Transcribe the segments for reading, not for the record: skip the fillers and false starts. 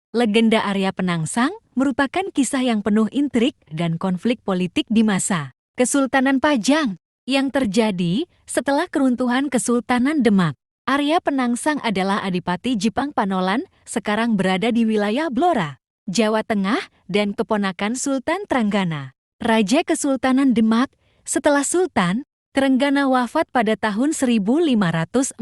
Legenda Arya Penangsang merupakan kisah yang penuh intrik dan konflik politik di masa Kesultanan Pajang yang terjadi setelah keruntuhan Kesultanan Demak. Arya Penangsang adalah Adipati Jipang Panolan, sekarang berada di wilayah Blora, Jawa Tengah, dan keponakan Sultan Trenggana, Raja Kesultanan Demak. Setelah Sultan Trenggana wafat pada tahun 1546,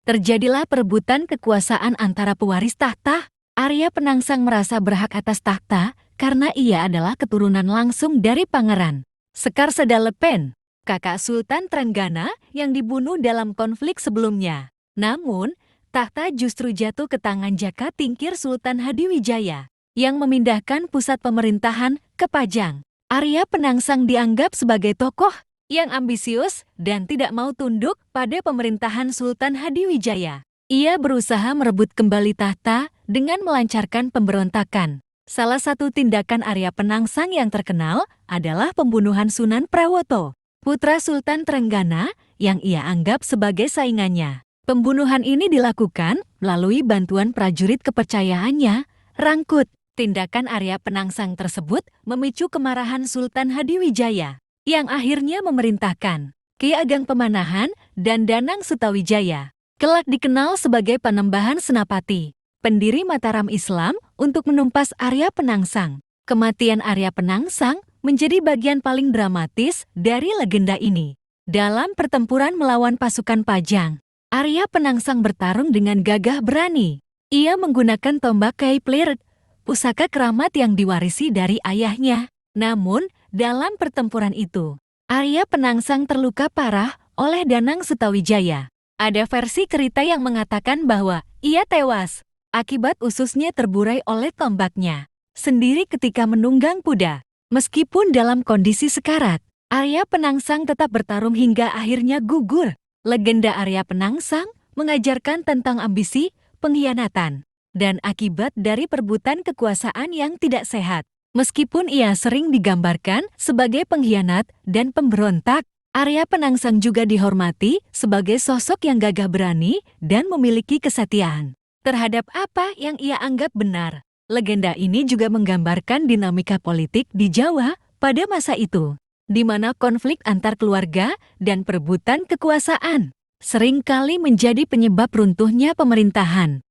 terjadilah perebutan kekuasaan antara pewaris tahta. Arya Penangsang merasa berhak atas tahta karena ia adalah keturunan langsung dari Pangeran Sekar Sedalepen, kakak Sultan Trenggana yang dibunuh dalam konflik sebelumnya. Namun, tahta justru jatuh ke tangan Jaka Tingkir Sultan Hadiwijaya yang memindahkan pusat pemerintahan ke Pajang. Arya Penangsang dianggap sebagai tokoh yang ambisius dan tidak mau tunduk pada pemerintahan Sultan Hadiwijaya. Ia berusaha merebut kembali tahta dengan melancarkan pemberontakan. Salah satu tindakan Arya Penangsang yang terkenal adalah pembunuhan Sunan Prawoto, putra Sultan Trenggana yang ia anggap sebagai saingannya. Pembunuhan ini dilakukan melalui bantuan prajurit kepercayaannya, Rangkut. Tindakan Arya Penangsang tersebut memicu kemarahan Sultan Hadiwijaya yang akhirnya memerintahkan Ki Ageng Pemanahan dan Danang Sutawijaya, kelak dikenal sebagai Panembahan Senapati, pendiri Mataram Islam, untuk menumpas Arya Penangsang. Kematian Arya Penangsang menjadi bagian paling dramatis dari legenda ini. Dalam pertempuran melawan pasukan Pajang, Arya Penangsang bertarung dengan gagah berani. Ia menggunakan tombak Keiplirt, pusaka keramat yang diwarisi dari ayahnya. Namun, dalam pertempuran itu, Arya Penangsang terluka parah oleh Danang Sutawijaya. Ada versi cerita yang mengatakan bahwa ia tewas akibat ususnya terburai oleh tombaknya sendiri ketika menunggang kuda. Meskipun dalam kondisi sekarat, Arya Penangsang tetap bertarung hingga akhirnya gugur. Legenda Arya Penangsang mengajarkan tentang ambisi, pengkhianatan, dan akibat dari perebutan kekuasaan yang tidak sehat. Meskipun ia sering digambarkan sebagai pengkhianat dan pemberontak, Arya Penangsang juga dihormati sebagai sosok yang gagah berani dan memiliki kesetiaan terhadap apa yang ia anggap benar. Legenda ini juga menggambarkan dinamika politik di Jawa pada masa itu, di mana konflik antar keluarga dan perebutan kekuasaan seringkali menjadi penyebab runtuhnya pemerintahan.